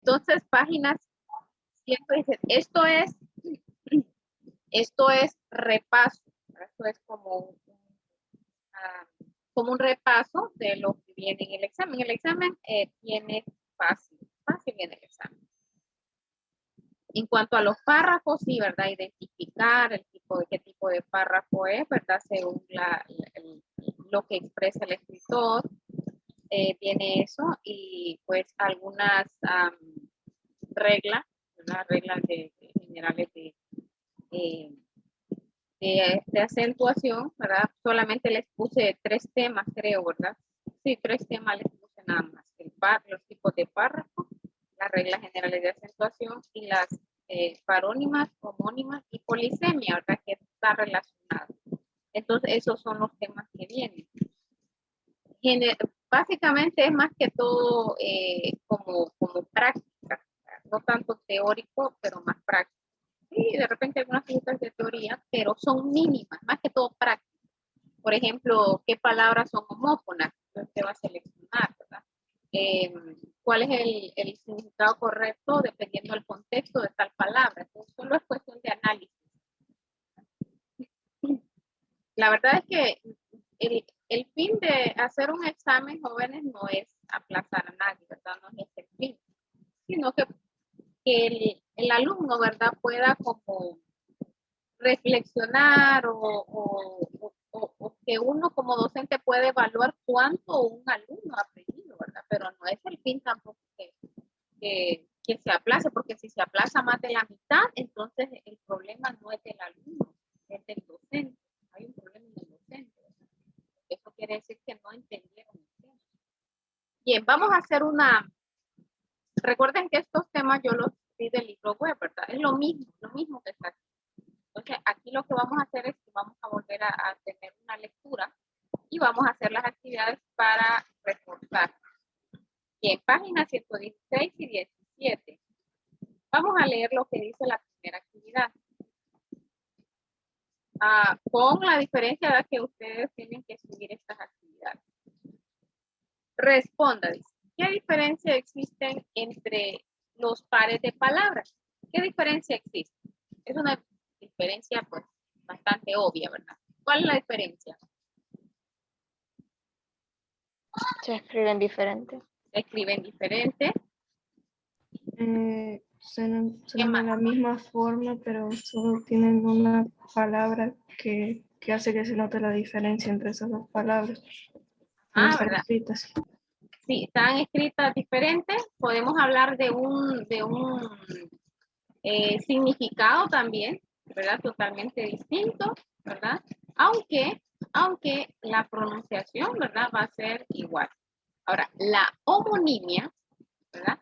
Entonces, páginas 117. Esto es repaso. Esto es como un repaso de lo que viene en el examen. El examen viene fácil viene el examen. En cuanto a los párrafos, sí, ¿verdad? Identificar qué tipo de párrafo es, ¿verdad? Según lo que expresa el escritor, viene eso, y pues algunas reglas, ¿verdad? Reglas generales de acentuación, ¿verdad? Solamente les puse 3 temas, creo, ¿verdad? Sí, 3 temas les puse nada más. Los tipos de párrafo, las reglas generales de acentuación y las parónimas, homónimas y polisemia, ¿verdad? Que está relacionado. Entonces, esos son los temas que vienen. Básicamente es más que todo como práctica, no tanto teórico, pero más práctico. Sí, de repente algunas cosas de teoría, pero son mínimas, más que todo prácticas. Por ejemplo, ¿qué palabras son homófonas? Usted va a seleccionar, ¿verdad? ¿Cuál es el significado correcto dependiendo del contexto de tal palabra? Entonces, solo es cuestión de análisis. La verdad es que el fin de hacer un examen, jóvenes, no es aplazar a nadie, ¿verdad? No es el fin, sino que el alumno, ¿verdad? Pueda como reflexionar o que uno como docente puede evaluar cuánto un alumno ha aprendido, ¿verdad? Pero no es el fin tampoco que se aplace, porque si se aplaza más de la mitad, entonces el problema no es del alumno, es del docente. Hay un problema en el docente, ¿verdad? Eso quiere decir que no entendieron el tema. Bien, vamos a hacer recuerden que estos temas yo los di del libro web, ¿verdad? Es lo mismo que está aquí. Entonces, aquí lo que vamos a hacer es que vamos a volver a tener una lectura y vamos a hacer las actividades para reforzar. Bien, páginas 116 y 17. Vamos a leer lo que dice la primera actividad. Con la diferencia de que ustedes tienen que subir estas actividades. Responda, dice. ¿Qué diferencia existen entre los pares de palabras? ¿Qué diferencia existe? Es una diferencia pues bastante obvia, ¿verdad? ¿Cuál es la diferencia? Se escriben diferente. Se escriben diferente. Son de la misma forma, pero solo tienen una palabra que hace que se note la diferencia entre esas dos palabras. ¿Verdad? Escritas. Sí, están escritas diferentes. Podemos hablar de un significado también, ¿verdad? Totalmente distinto, ¿verdad? Aunque la pronunciación, ¿verdad? Va a ser igual. Ahora, la homonimia, ¿verdad?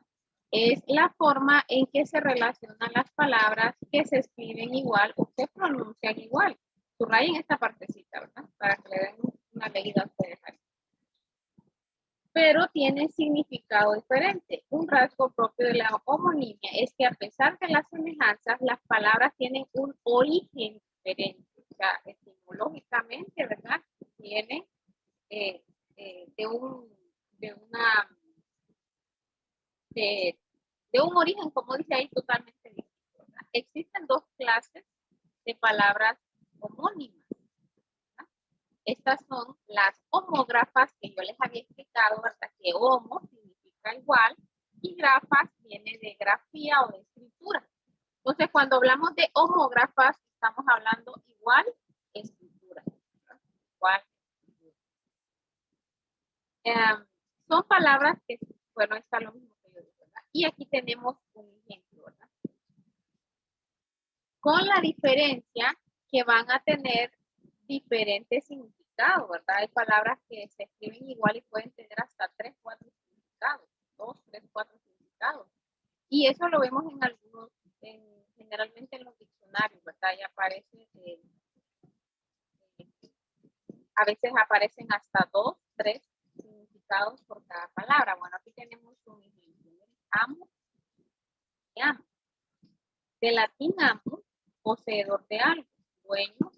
Es la forma en que se relacionan las palabras que se escriben igual o se pronuncian igual. Subrayen esta partecita, ¿verdad? Para que le den una leída a ustedes aquí. Pero tiene significado diferente. Un rasgo propio de la homonimia es que a pesar de las semejanzas, las palabras tienen un origen diferente. O sea, etimológicamente, ¿verdad? Tienen de un origen, como dice ahí, totalmente distinto, ¿verdad? Existen 2 clases de palabras homónimas. Estas son las homógrafas que yo les había explicado, ¿verdad? Que homo significa igual y grafas viene de grafía o de escritura. Entonces, cuando hablamos de homógrafas, estamos hablando igual escritura. Igual escritura. Son palabras que, bueno, está lo mismo que yo digo, ¿verdad? Y aquí tenemos un ejemplo, ¿verdad? Con la diferencia que van a tener diferentes significados, ¿verdad? Hay palabras que se escriben igual y pueden tener hasta 3, 4 significados, 2, 3, 4 significados. Y eso lo vemos en algunos, generalmente en los diccionarios, ¿verdad? Y aparece, a veces aparecen hasta 2, 3 significados por cada palabra. Bueno, aquí tenemos un ejemplo. Amo y amo. De latín amo, poseedor de algo, dueño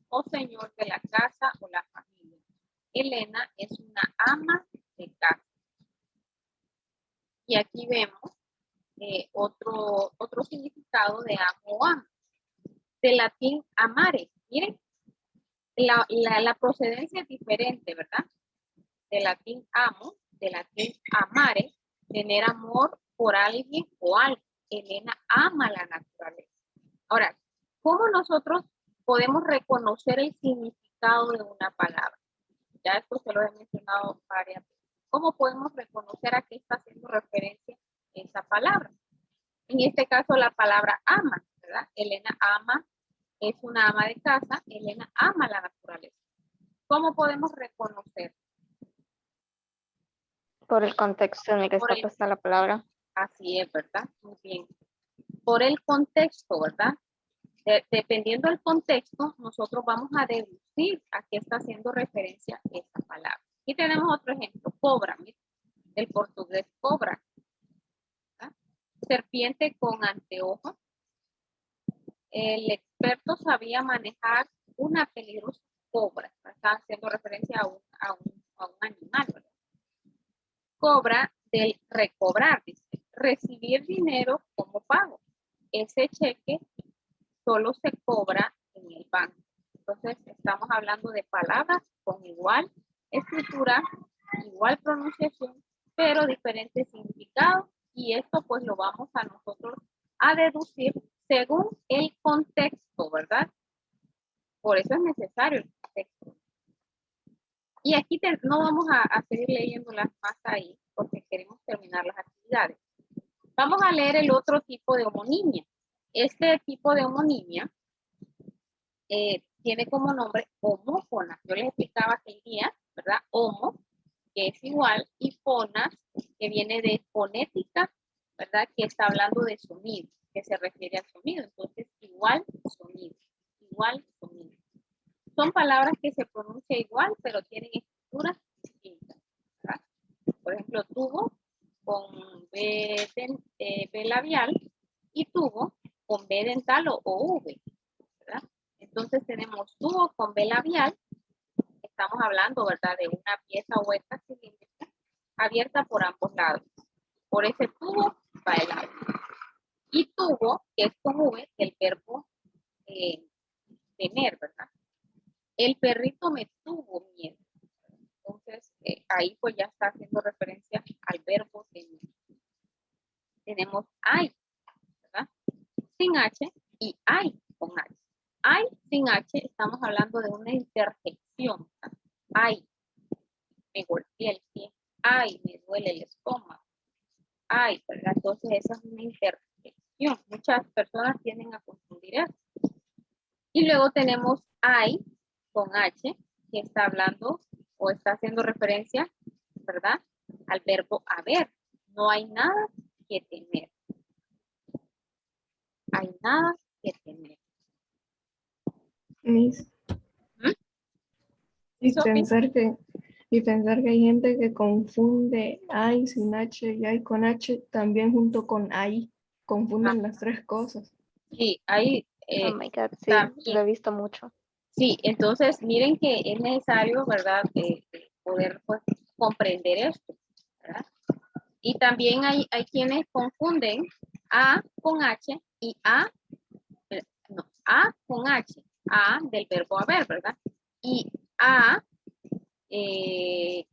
o señor de la casa o la familia. Elena es una ama de casa. Y aquí vemos otro significado de amo o ama. De latín amare. Miren, la procedencia es diferente, ¿verdad? De latín amo, de latín amare, tener amor por alguien o algo. Elena ama la naturaleza. Ahora, ¿cómo nosotros podemos reconocer el significado de una palabra? Ya esto se lo he mencionado varias veces. ¿Cómo podemos reconocer a qué está haciendo referencia esa palabra? En este caso, la palabra ama, ¿verdad? Elena ama, es una ama de casa. Elena ama la naturaleza. ¿Cómo podemos reconocer? Por el contexto en el que Por está el- puesta la palabra. Así es, ¿verdad? Muy bien. Por el contexto, ¿verdad? Dependiendo del contexto, nosotros vamos a deducir a qué está haciendo referencia esa palabra. Aquí tenemos otro ejemplo, cobra, mira, el portugués cobra. ¿Verdad? Serpiente con anteojos. El experto sabía manejar una peligrosa cobra. Está haciendo referencia a un animal, ¿verdad? Cobra del recobrar, dice, recibir dinero como pago. Ese cheque solo se cobra en el banco. Entonces, estamos hablando de palabras con igual escritura, igual pronunciación, pero diferente significado. Y esto pues lo vamos a nosotros a deducir según el contexto, ¿verdad? Por eso es necesario el contexto. Y aquí no vamos a seguir leyéndolas más ahí, porque queremos terminar las actividades. Vamos a leer el otro tipo de homonimia. Este tipo de homonimia tiene como nombre homófona. Yo les explicaba aquel día, ¿verdad? Homo, que es igual, y fona, que viene de fonética, ¿verdad? Que está hablando de sonido, que se refiere al sonido. Entonces, igual sonido, igual sonido. Son palabras que se pronuncian igual, pero tienen escrituras distintas, ¿verdad? Por ejemplo, tubo con B labial y tubo con B dental o V, ¿verdad? Entonces tenemos tubo con B labial, estamos hablando, ¿verdad? De una pieza hueca cilíndrica abierta por ambos lados. Por ese tubo va el aire. Y tubo, que es con V, el verbo tener, ¿verdad? El perrito me tuvo miedo. Entonces, ahí pues ya está haciendo referencia al verbo tener. Tenemos hay, ¿verdad? Sin H y hay con H. Hay sin H, estamos hablando de una interjección. ¿Verdad? Ay, me golpeé el pie. Ay, me duele el estómago. Ay, ¿verdad? Entonces esa es una interjección. Muchas personas tienden a confundir eso. Y luego tenemos hay con H, que está hablando o está haciendo referencia, ¿verdad? Al verbo haber. No hay nada que temer. Hay nada que temer. Mis- ¿Mm? Y ¿Sophie? pensar que hay gente que confunde ay sin H y ay con H también junto con ay. Confunden las tres cosas. Sí, hay Oh my God, sí, también. lo he visto mucho. Sí, entonces miren que es necesario, ¿verdad? Poder pues, comprender esto, ¿verdad? Y también hay quienes confunden A con H y A con H, A del verbo haber, ¿verdad? Y eh,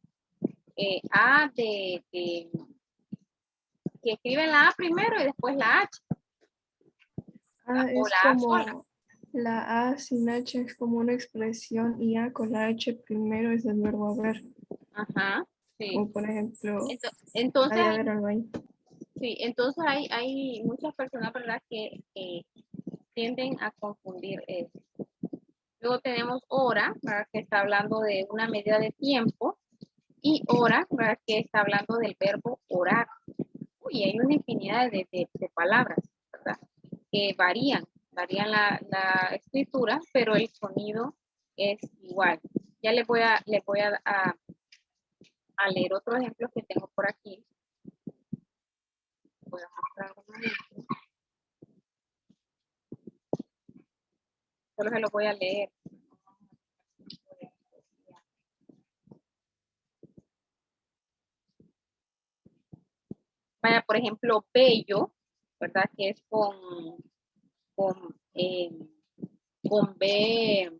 A que escriben la A primero y después la H, o Es la A sola. como la A sin H es como una expresión y A con la H primero es el verbo haber. Ajá, sí. Como por ejemplo, Entonces, hay haber o no hay. sí, entonces hay muchas personas, ¿verdad? Que tienden a confundir eso. Luego tenemos hora, ¿verdad? Que está hablando de una medida de tiempo, y hora, ¿verdad? Que está hablando del verbo orar. Uy, hay una infinidad de palabras, ¿verdad? Que varían la escritura, pero el sonido es igual. Ya les voy a leer otro ejemplo que tengo por aquí. Voy a mostrar un momento. Solo se lo voy a leer. Vaya, por ejemplo, bello, ¿verdad? Que es con B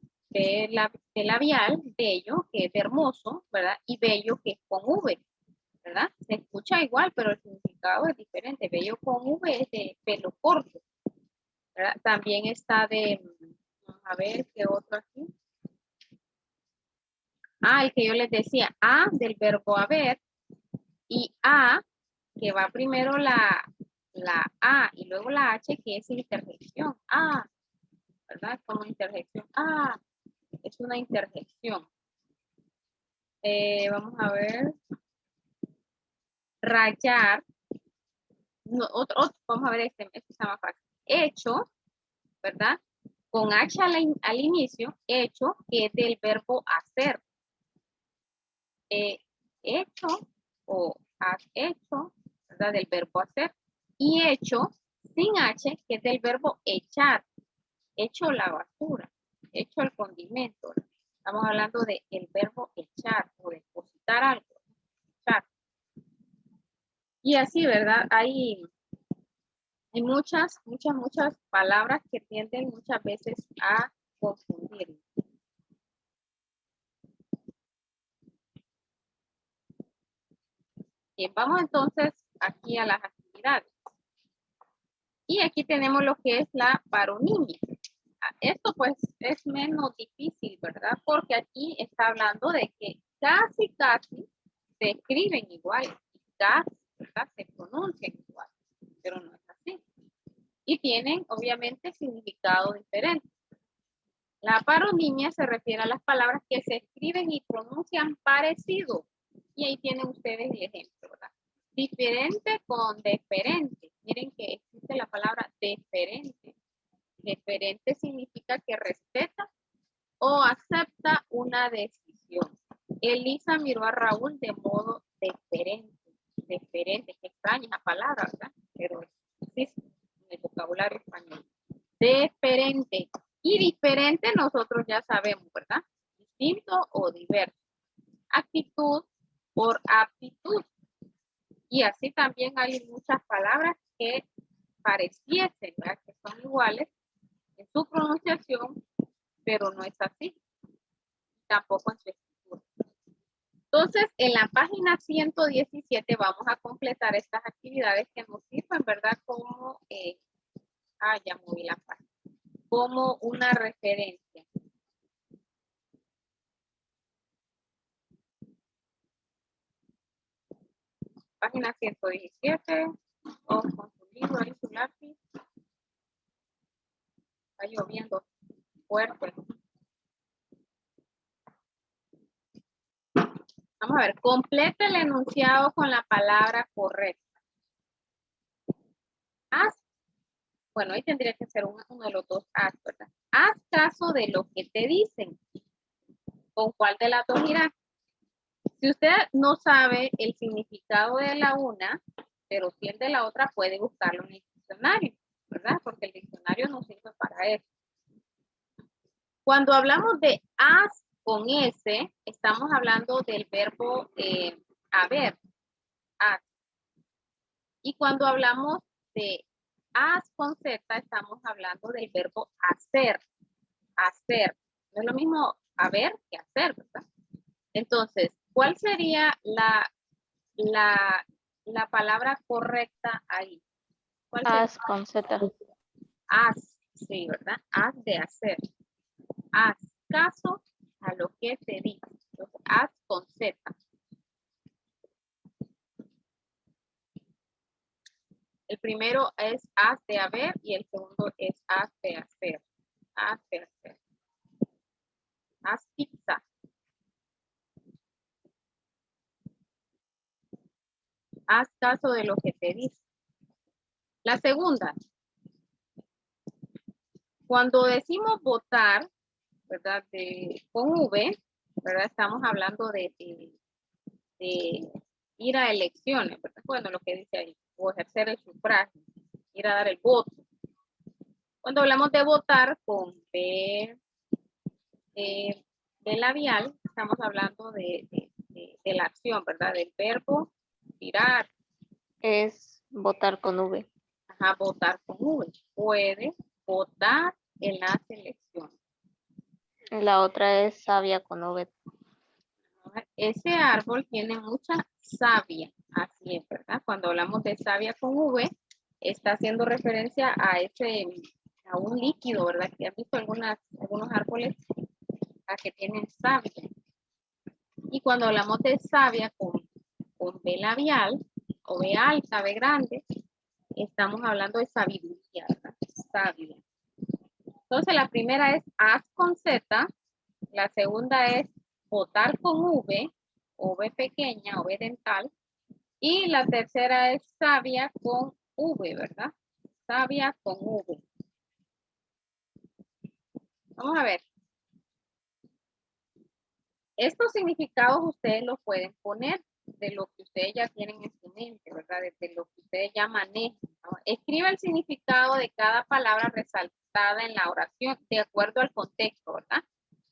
labial, bello, que es de hermoso, ¿verdad? Y bello, que es con V, ¿verdad? Se escucha igual, pero el significado es diferente. Bello con V es de pelo corto, ¿verdad? También está vamos a ver, ¿qué otro aquí? El que yo les decía, a del verbo haber, y a, que va primero la A y luego la H, que es interjección. ¿Verdad? Como interjección. Es una interjección. Vamos a ver. Rayar. No, vamos a ver este está más fácil. Hecho, ¿verdad? Con H al inicio, hecho, que es del verbo hacer. Hecho o has hecho, ¿verdad? Del verbo hacer. Y hecho sin H, que es del verbo echar. Hecho la basura. Hecho el condimento. Estamos hablando del verbo echar o depositar algo. Echar. Y así, ¿verdad? Hay muchas palabras que tienden muchas veces a confundir. Bien, vamos entonces aquí a las actividades. Y aquí tenemos lo que es la paronimia. Esto pues es menos difícil, ¿verdad? Porque aquí está hablando de que casi se escriben igual. Casi, ¿verdad? Se pronuncian igual, pero no es así. Y tienen obviamente significado diferente. La paronimia se refiere a las palabras que se escriben y pronuncian parecido. Y ahí tienen ustedes el ejemplo, ¿verdad? Diferente con deferente. Miren que existe la palabra deferente. Deferente significa que respeta o acepta una decisión. Elisa miró a Raúl de modo deferente. Deferente, que extraña esa palabra, ¿verdad? Pero existe en el vocabulario español. Deferente. Y diferente nosotros ya sabemos, ¿verdad? Distinto o diverso. Actitud por aptitud. Y así también hay muchas palabras que pareciesen, ¿verdad? Que son iguales en su pronunciación, pero no es así. Tampoco en su escritura. Entonces, en la página 117 vamos a completar estas actividades que nos sirven, ¿verdad? Como, ya moví la página. Como una referencia. Página 117, o con su libro y su lápiz. Está lloviendo fuerte. Vamos a ver, complete el enunciado con la palabra correcta. Bueno, ahí tendría que ser uno de los dos haz, ¿verdad? Haz caso de lo que te dicen. ¿Con cuál de las dos irá? Si usted no sabe el significado de la una, pero sí el de la otra, puede buscarlo en el diccionario, ¿verdad? Porque el diccionario nos sirve para eso. Cuando hablamos de haz con S, estamos hablando del verbo haber. Haz. Y cuando hablamos de haz con Z, estamos hablando del verbo hacer. Hacer. No es lo mismo haber que hacer, ¿verdad? Entonces, ¿cuál sería la palabra correcta ahí? ¿Cuál sería? Haz con Z. Haz, sí, ¿verdad? Haz de hacer. Haz caso a lo que te digo. Entonces, haz con Z. El primero es haz de haber y el segundo es haz de hacer. Haz de hacer. Haz pizza. Haz caso de lo que te dice. La segunda, cuando decimos votar, ¿verdad? Con V, ¿verdad? Estamos hablando de ir a elecciones, ¿verdad? Bueno, lo que dice ahí, o ejercer el sufragio, ir a dar el voto. Cuando hablamos de votar con B labial, estamos hablando de la acción, ¿verdad? Del verbo tirar. Es votar con V. Ajá, votar con V. Puede votar en las elecciones. La otra es savia con V. Ese árbol tiene mucha savia, así es, ¿verdad? Cuando hablamos de savia con V, está haciendo referencia a un líquido, ¿verdad? Que has visto algunos árboles que tienen savia. Y cuando hablamos de savia con B labial, o B alta, B grande, estamos hablando de sabiduría, ¿verdad? Sabia. Entonces la primera es haz con Z, la segunda es votar con V, o V pequeña, o V dental, y la tercera es savia con V, ¿verdad? Savia con V. Vamos a ver. Estos significados ustedes los pueden poner de lo que ustedes ya tienen en su mente, ¿verdad? De lo que ustedes ya manejan, ¿no? Escribe el significado de cada palabra resaltada en la oración de acuerdo al contexto, ¿verdad?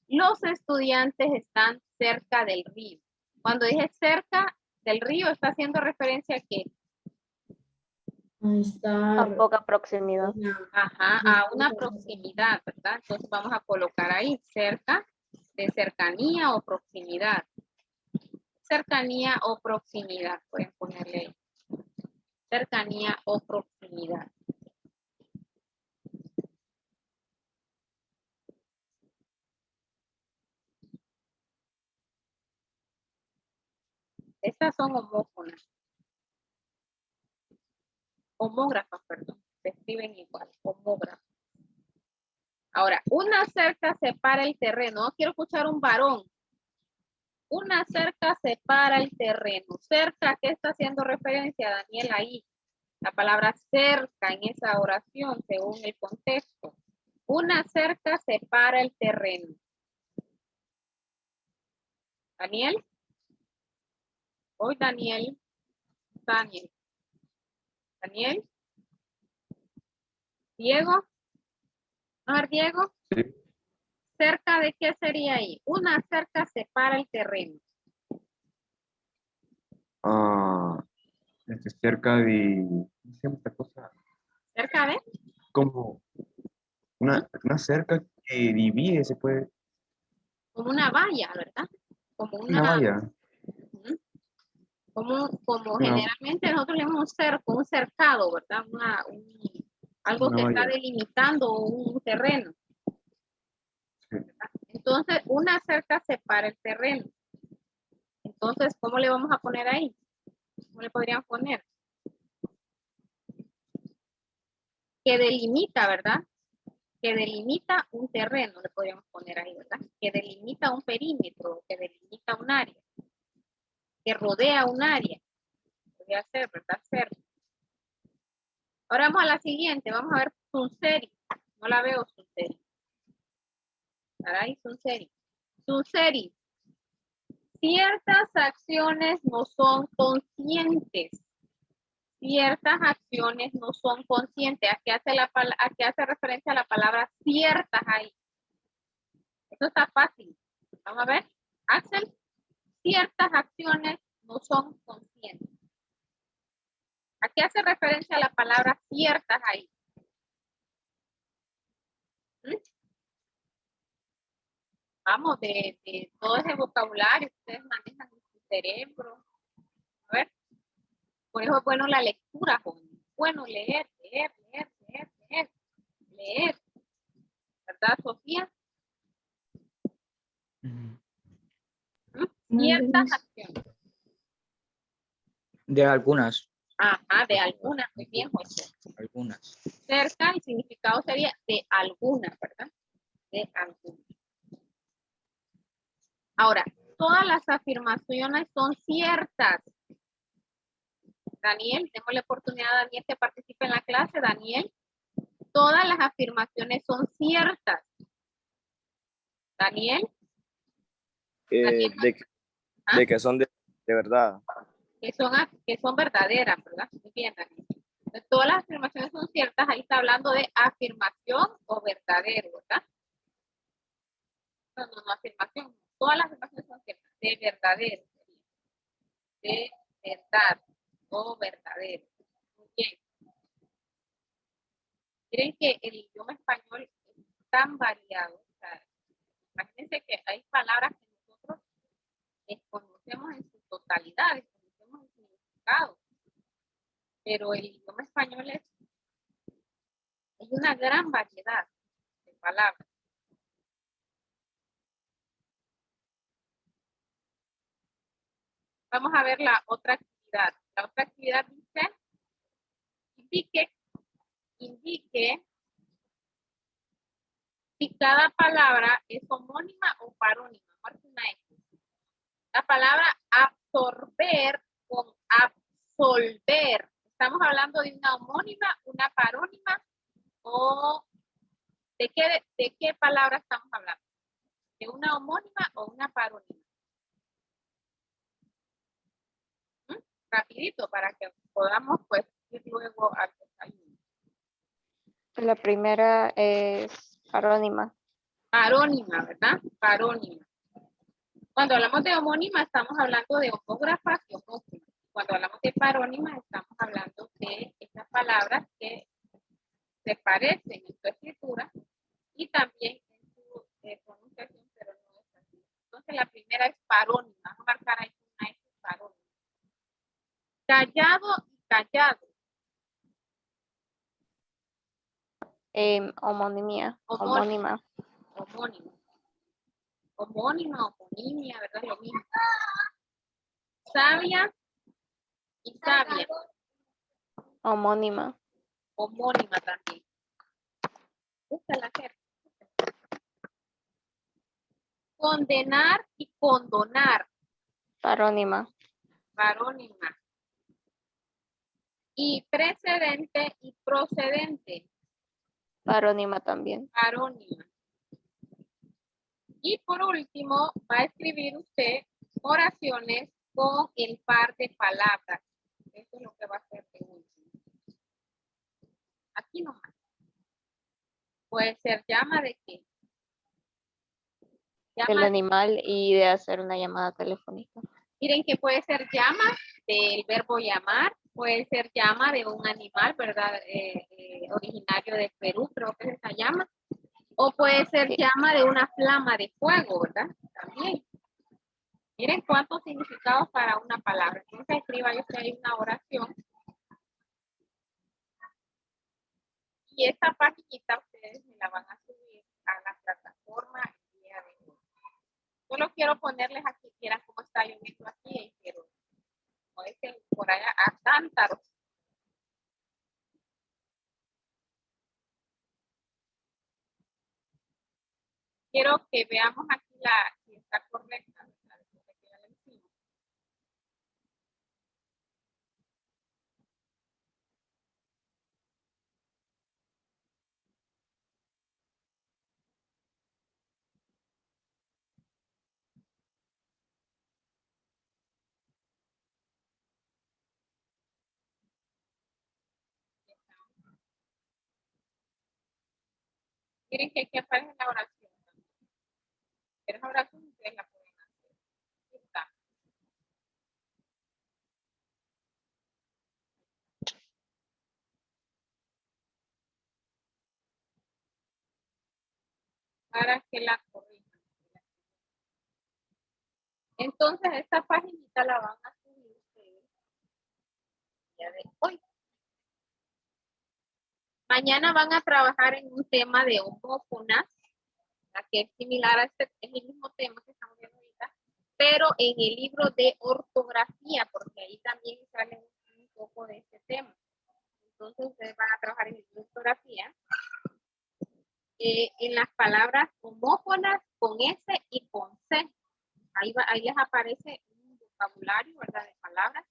Los estudiantes están cerca del río. Cuando dije cerca del río, está haciendo referencia a qué? A poca proximidad. Ajá, a una proximidad, ¿verdad? Entonces vamos a colocar ahí cerca, de cercanía o proximidad. Cercanía o proximidad, pueden ponerle ahí. Cercanía o proximidad. Estas son homófonas. Homógrafas, perdón. Se escriben igual, homógrafas. Ahora, una cerca separa el terreno. No quiero escuchar un varón. Una cerca separa el terreno. Cerca, ¿qué está haciendo referencia, Daniel, ahí? La palabra cerca en esa oración, según el contexto. Una cerca separa el terreno. Daniel. Hoy Daniel. Daniel. Daniel. Diego. A ver, Diego. Sí. ¿Cerca de qué sería ahí? Una cerca separa el terreno. Ah, cerca de, ¿cómo se llama esta cosa? ¿Cerca de? Como una cerca que divide, se puede, Como una valla, ¿verdad? Como una valla. Ujú. Como Una, generalmente nosotros le llamamos un cerco, un cercado, ¿verdad? Algo una que está valla. delimitando un terreno. Sí. Entonces, una cerca separa el terreno. Entonces, ¿cómo le vamos a poner ahí? ¿Cómo le podrían poner? Que delimita, ¿verdad? Que delimita un terreno, le podríamos poner ahí, ¿verdad? Que delimita un perímetro, que delimita un área, que rodea un área. Podría ser, ¿verdad? Cerca. Ahora vamos a la siguiente, vamos a ver Sunseri. No la veo, Sunseri. Caray, Sunseri. Sunseri. Ciertas acciones no son conscientes. Ciertas acciones no son conscientes. ¿A qué hace referencia a la palabra ciertas ahí? Esto está fácil. Vamos a ver. Axel, ciertas acciones no son conscientes. ¿A qué hace referencia a la palabra ciertas ahí? ¿Mm? Vamos, de todo ese vocabulario que ustedes manejan en su cerebro. A ver. Por eso es bueno la lectura, jóvenes. Bueno, leer. Leer. ¿Verdad, Sofía? ¿Mm? Ciertas acciones. De algunas. Ajá, de algunas. Muy bien, José. Algunas. Cerca, el significado sería de algunas, ¿verdad? De algunas. Ahora, todas las afirmaciones son ciertas. Daniel, démosle oportunidad a Daniel que participe en la clase. Daniel, todas las afirmaciones son ciertas. Daniel. Daniel, ¿ah? De que son de verdad. Que son verdaderas, ¿verdad? Muy bien, Daniel. Entonces, todas las afirmaciones son ciertas. Ahí está hablando de afirmación o verdadero, ¿verdad? No, afirmación. Todas las afirmaciones son ciertas. De verdadero. De verdad o verdadero. Muy bien. Miren que el idioma español es tan variado. O sea, imagínense que hay palabras que nosotros desconocemos en su totalidad, desconocemos el significado. Pero el idioma español es una gran variedad de palabras. Vamos a ver la otra actividad. La otra actividad dice, indique si cada palabra es homónima o parónima. Marque una X. La palabra absorber con absolver. ¿Estamos hablando de una homónima, una parónima o de qué palabra estamos hablando? ¿De una homónima o una parónima? Rapidito para que podamos pues ir luego al desayuno. La primera es parónima. Parónima, ¿verdad? Parónima. Cuando hablamos de homónima estamos hablando de homógrafas y homófonas. Cuando hablamos de parónima estamos hablando de esas palabras que se parecen en su escritura y también en su pronunciación, pero no es así. Entonces la primera es parónima. Vamos a marcar ahí una X parónima. Callado y callado. Homonimia. Homónima. Homónima. Homónima, homonimia, ¿verdad? Lo mismo. Sabia y sabia. Homónima. Homónima también. Búscala cerca. Condenar y condonar. Parónima. Parónima. Y precedente y procedente. Parónima también. Parónima. Y por último, va a escribir usted oraciones con el par de palabras. Eso es lo que va a hacer de último. Aquí nomás. Puede ser llama de qué. Del Llama, animal y de hacer una llamada telefónica. miren que puede ser llama del verbo llamar, puede ser llama de un animal, ¿verdad? Originario de Perú, creo que es esa llama. O puede ser Sí. llama de una flama de fuego, ¿verdad? También. Miren cuántos significados para una palabra. Entonces escriba yo ahí una oración. Y esta paginita ustedes me la van a subir a la plataforma el día de hoy. Solo quiero ponerles aquí, quieran cómo está lloviendo aquí en Perú. Como dicen por allá, a cántaros. Quiero que veamos aquí si está correcta. Miren que aquí aparece la oración. Pero esa oración ustedes la pueden hacer. Aquí está. Para que la corrijan. Entonces, esta paginita la van a subir ustedes el día de hoy. Mañana van a trabajar en un tema de homófonas, que es similar a este, es el mismo tema que estamos viendo ahorita, pero en el libro de ortografía, porque ahí también sale un poco de este tema. Entonces, ustedes van a trabajar en el libro de ortografía. En las palabras homófonas con S y con C. Ahí les aparece un vocabulario, ¿verdad? De palabras,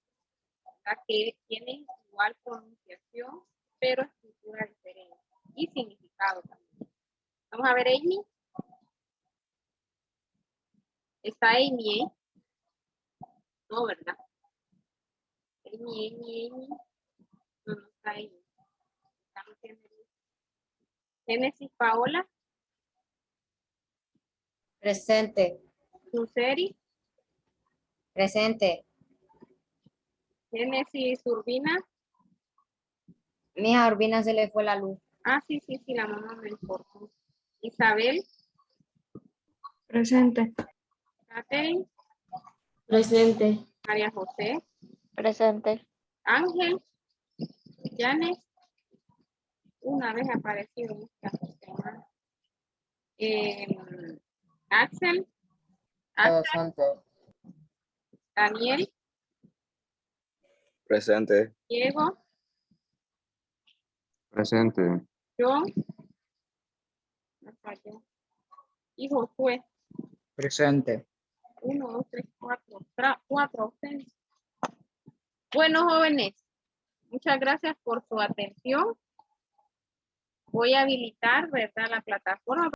¿verdad? Que tienen igual pronunciación, pero escritura diferente y significado también. Vamos a ver, Amy. ¿Está Amy? No, ¿verdad? Amy. No, no está Amy. Estamos en Génesis Paola. Presente. Luceri. Presente. Génesis Urbina. Mija Urbina se le fue la luz. Ah, sí, la mamá me informó. Isabel, Presente. Catherine, Presente. María José, Presente. Ángel, Janet, una vez aparecido en esta semana. Axel, Presente. Daniel, Presente. Diego, Presente. John, me falló, y Josué. Presente. 1, 2, 3, 4. 4 ausentes. Bueno, jóvenes, muchas gracias por su atención. Voy a habilitar, ¿verdad?, la plataforma.